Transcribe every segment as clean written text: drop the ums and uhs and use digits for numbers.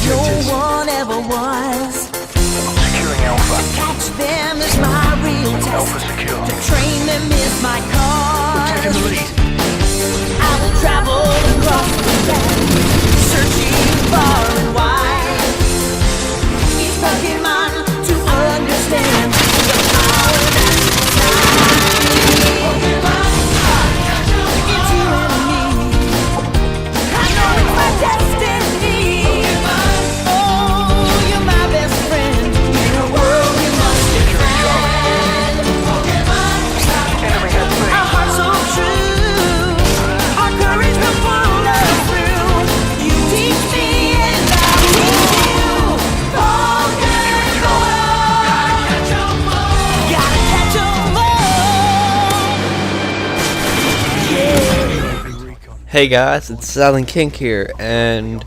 No one ever was. Securing Alpha. To catch them is my real Alpha test. secure. To train them is my Taking the cause. lead. I will travel across the land, searching far and wide. Each Pokemon to understand the power that's inside. It's you and me. I know it's my destiny. Oh, you're my best friend. In a world we must defend. Enemy has B. Our hearts so true. Our courage will pull us through. You teach me and I teach you. Pokemon. Gotta catch 'em all. Hey guys, it's Silent King here, and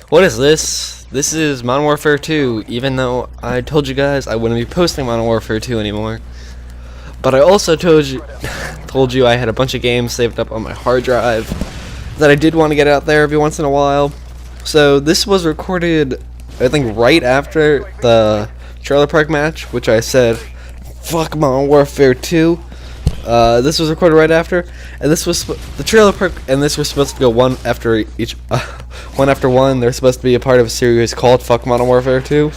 what is this? This is Modern Warfare 2, even though I told you guys I wouldn't be posting Modern Warfare 2 anymore. But I also told you I had a bunch of games saved up on my hard drive that I did want to get out there every once in a while. So this was recorded, I think, right after the Trailer Park match, which I said, fuck Modern Warfare 2. This was recorded right after, and this was the Trailer Park, and this was supposed to go one after each, one after one. They're supposed to be a part of a series called Fuck Modern Warfare 2,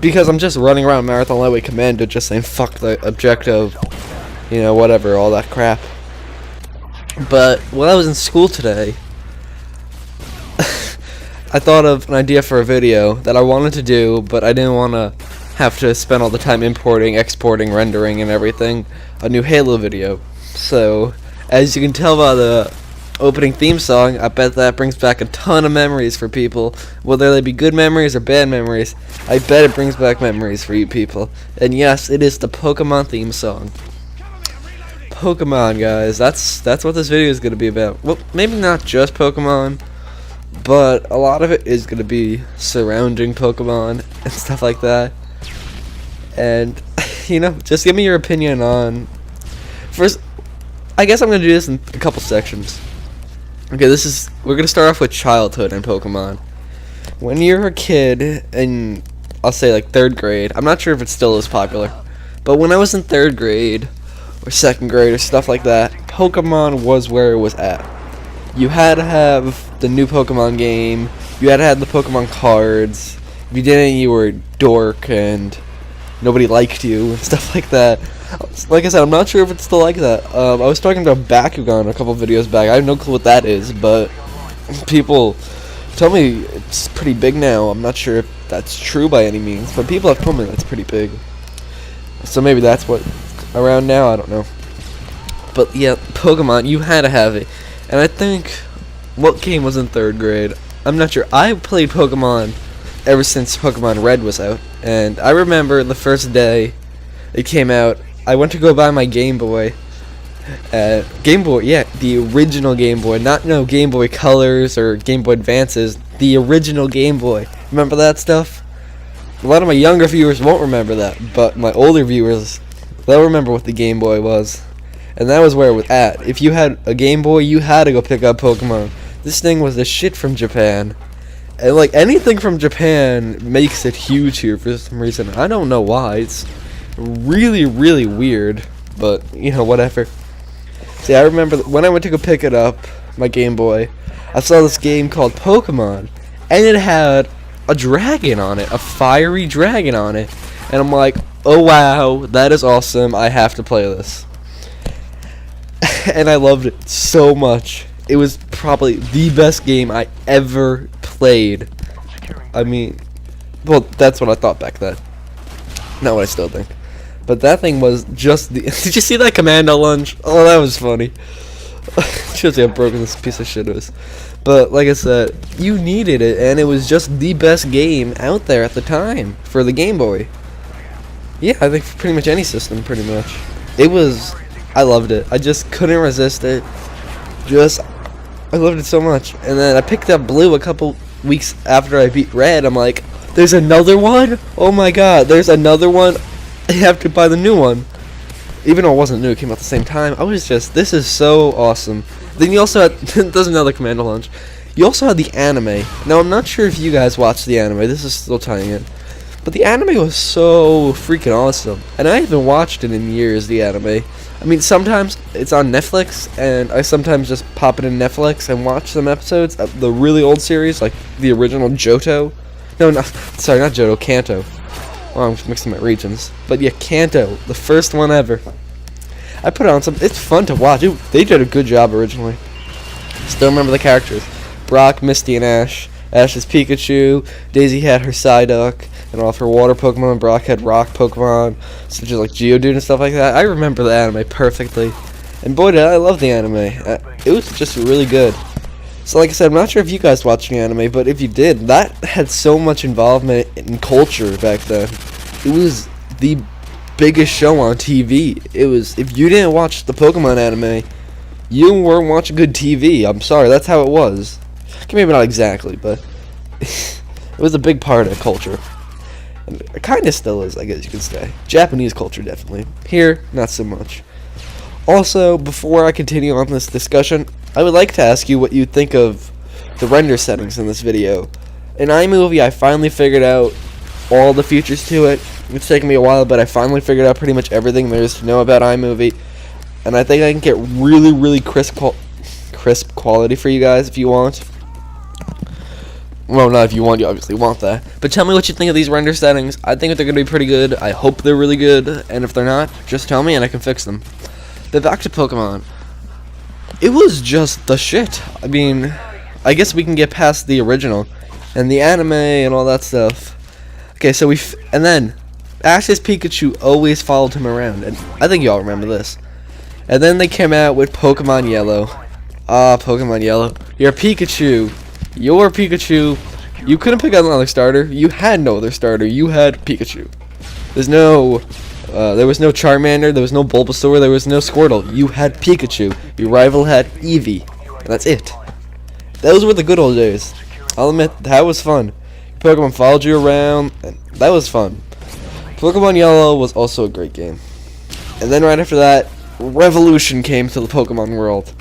because I'm just running around Marathon Lightweight Commando just saying fuck the objective, you know, whatever, all that crap. But when I was in school today, I thought of an idea for a video that I wanted to do, but I didn't want to have to spend all the time importing, exporting, rendering, and everything. A new Halo video. So, as you can tell by the opening theme song, I bet that brings back a ton of memories for people. Whether they be good memories or bad memories, I bet it brings back memories for you people. And yes, it is the Pokemon theme song. Pokemon, guys. That's what this video is going to be about. Well, maybe not just Pokemon, but a lot of it is going to be surrounding Pokemon and stuff like that. And, you know, just give me your opinion on... First, I guess I'm going to do this in a couple sections. Okay, we're going to start off with childhood and Pokemon. When you're a kid, and I'll say like 3rd grade, I'm not sure if it's still as popular, but when I was in 3rd grade, or 2nd grade, or stuff like that, Pokemon was where it was at. You had to have the new Pokemon game, you had to have the Pokemon cards. If you didn't, you were a dork, and nobody liked you, and stuff like that. Like I said, I'm not sure if it's still like that. I was talking about Bakugan a couple videos back. I have no clue what that is, but people tell me it's pretty big now. I'm not sure if that's true by any means, but people have told me that's pretty big. So maybe that's what around now, I don't know. But yeah, Pokemon, you had to have it. And I think, what game was in 3rd grade? I'm not sure. I played Pokemon ever since Pokemon Red was out. And I remember the first day it came out, I went to go buy my Game Boy. Game Boy, yeah, the original Game Boy. Not no Game Boy Colors or Game Boy Advances. The original Game Boy. Remember that stuff? A lot of my younger viewers won't remember that, but my older viewers, they'll remember what the Game Boy was. And that was where it was at. If you had a Game Boy, you had to go pick up Pokemon. This thing was the shit from Japan. And like anything from Japan makes it huge here for some reason. I don't know why. It's really, really weird. But, you know, whatever. See, I remember when I went to go pick it up, my Game Boy, I saw this game called Pokemon. And it had a dragon on it. A fiery dragon on it. And I'm like, oh wow, that is awesome. I have to play this. And I loved it so much. It was probably the best game I ever played. I mean, well, that's what I thought back then. Not what I still think. But that thing was just the... Did you see that commando lunge? Oh, that was funny. Shows you how broken this piece of shit is. But, like I said, you needed it, and it was just the best game out there at the time for the Game Boy. Yeah, I think for pretty much any system, pretty much. It was... I loved it. I just couldn't resist it. I loved it so much. And then I picked up Blue a couple weeks after I beat Red. I'm like, there's another one? Oh my god, there's another one? I have to buy the new one. Even though it wasn't new, it came out at the same time. I was just, this is so awesome. Then you also had, there's another commando launch. You also had the anime. Now, I'm not sure if you guys watched the anime. This is still tying in. But the anime was so freaking awesome. And I haven't watched it in years, the anime. I mean, sometimes it's on Netflix, and I sometimes just pop it in Netflix and watch some episodes of the really old series, like the original Johto. No, sorry, not Johto, Kanto. Oh, I'm mixing my regions. But yeah, Kanto, the first one ever. I put it on some. It's fun to watch. They did a good job originally. Still remember the characters: Brock, Misty, and Ash. Ash is Pikachu. Daisy had her Psyduck and all of her water Pokemon. Brock had rock Pokemon, such as like Geodude and stuff like that. I remember the anime perfectly. And boy, did I love the anime. It was just really good. So like I said, I'm not sure if you guys watched the anime, but if you did, that had so much involvement in culture back then. It was the biggest show on TV. It was, if you didn't watch the Pokemon anime, you weren't watching good TV. I'm sorry, that's how it was. Maybe not exactly, but it was a big part of culture. And it kind of still is, I guess you could say. Japanese culture, definitely. Here, not so much. Also, before I continue on this discussion, I would like to ask you what you think of the render settings in this video. In iMovie, I finally figured out all the features to it. It's taken me a while, but I finally figured out pretty much everything there is to know about iMovie. And I think I can get really, really crisp quality for you guys if you want. Well, not if you want, you obviously want that. But tell me what you think of these render settings. I think they're going to be pretty good. I hope they're really good. And if they're not, just tell me and I can fix them. But back to Pokemon. It was just the shit. I mean, I guess we can get past the original and the anime and all that stuff. Okay, so and then Ash's Pikachu always followed him around. And I think you all remember this. And then they came out with Pokemon Yellow. Pokemon Yellow. Your Pikachu. You couldn't pick out another starter. You had no other starter. You had Pikachu. There was no Charmander. There was no Bulbasaur. There was no Squirtle. You had Pikachu. Your rival had Eevee. And that's it. Those were the good old days. I'll admit, that was fun. Pokemon followed you around, and that was fun. Pokemon Yellow was also a great game. And then right after that, Revolution came to the Pokemon world.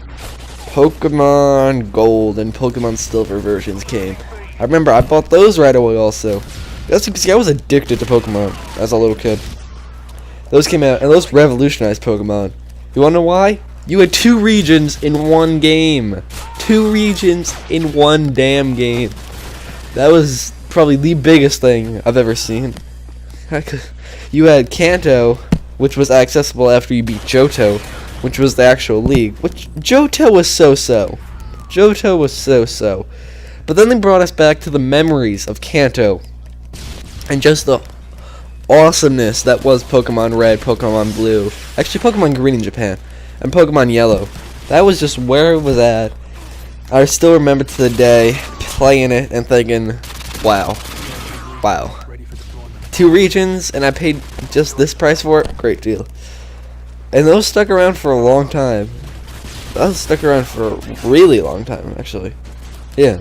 Pokemon Gold and Pokemon Silver versions came. I remember I bought those right away also. That's because I was addicted to Pokemon as a little kid. Those came out, and those revolutionized Pokemon. You wanna know why? You had 2 regions in one game. 2 regions in one damn game. That was probably the biggest thing I've ever seen. You had Kanto, which was accessible after you beat Johto, which was the actual league. Which Johto was so-so. Johto was so-so. But then they brought us back to the memories of Kanto. And just the awesomeness that was Pokemon Red, Pokemon Blue. Actually, Pokemon Green in Japan. And Pokemon Yellow. That was just where it was at. I still remember to the day playing it and thinking, wow. Wow. 2 regions, and I paid just this price for it? Great deal. And those stuck around for a long time. Those stuck around for a really long time, actually. Yeah.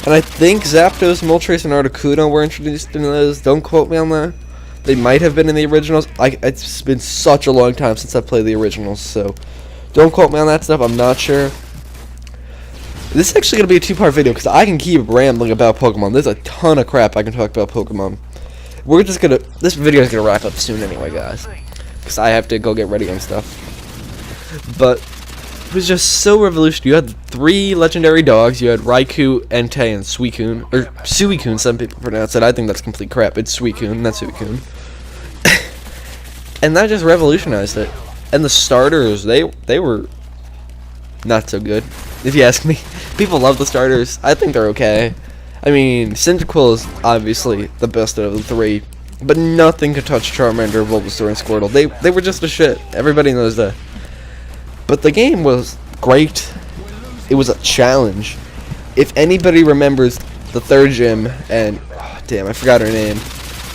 And I think Zapdos, Moltres, and Articuno were introduced in those. Don't quote me on that. They might have been in the originals. It's been such a long time since I've played the originals, so don't quote me on that stuff. I'm not sure. This is actually going to be a 2-part video because I can keep rambling about Pokemon. There's a ton of crap I can talk about Pokemon. This video is going to wrap up soon anyway, guys, because I have to go get ready and stuff. But it was just so revolutionary. You had 3 legendary dogs. You had Raikou, Entei, and Suicune. Or Suicune, some people pronounce it. I think that's complete crap. It's Suicune, not Suicune. And that just revolutionized it. And the starters, they were not so good, if you ask me. People love the starters. I think they're okay. I mean, Cyndaquil is obviously the best of the 3. But nothing could touch Charmander, Bulbasaur, and Squirtle. They were just a shit. Everybody knows that. But the game was great. It was a challenge. If anybody remembers the 3rd gym, and oh, damn, I forgot her name,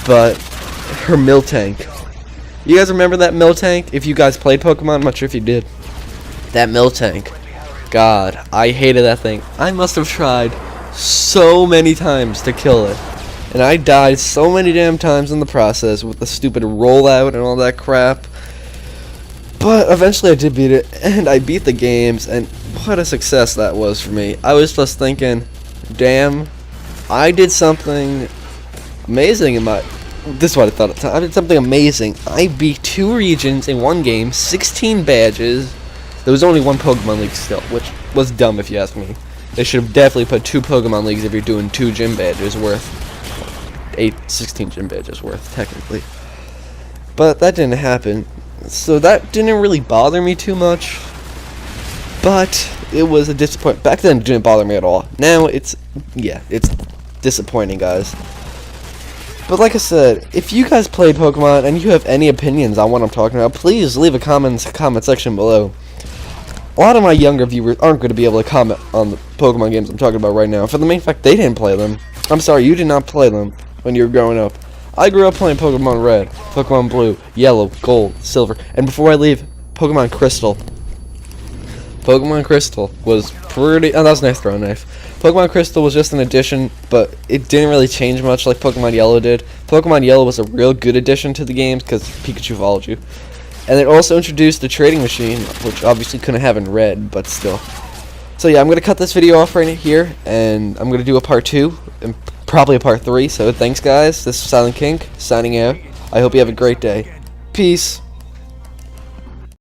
but her Miltank. You guys remember that Miltank? If you guys played Pokemon, I'm not sure if you did. That Miltank. God, I hated that thing. I must have tried so many times to kill it. And I died so many damn times in the process with the stupid rollout and all that crap. But eventually I did beat it, and I beat the games, and what a success that was for me. I was just thinking, damn, I did something amazing in my... This is what I thought at the time. I did something amazing. I beat 2 regions in 1 game, 16 badges. There was only 1 Pokemon League still, which was dumb if you ask me. They should have definitely put 2 Pokemon Leagues if you're doing 2 gym badges worth. 16 gym badges worth, technically. But that didn't happen. So that didn't really bother me too much. But it was a disappointment. Back then it didn't bother me at all. Now it's disappointing, guys. But like I said, if you guys play Pokemon and you have any opinions on what I'm talking about, please leave a comment section below. A lot of my younger viewers aren't going to be able to comment on the Pokemon games I'm talking about right now, for the main fact they didn't play them. I'm sorry, you did not play them when you were growing up. I grew up playing Pokemon Red, Pokemon Blue, Yellow, Gold, Silver, and before I leave, Pokemon Crystal. Pokemon Crystal was pretty... Oh, that was a nice throwing knife. Pokemon Crystal was just an addition, but it didn't really change much like Pokemon Yellow did. Pokemon Yellow was a real good addition to the games because Pikachu followed you. And it also introduced the trading machine, which obviously couldn't have in Red, but still. So yeah, I'm going to cut this video off right here, and I'm going to do a part 2, and probably a part 3. So thanks guys, this is Silent King, signing out. I hope you have a great day. Peace.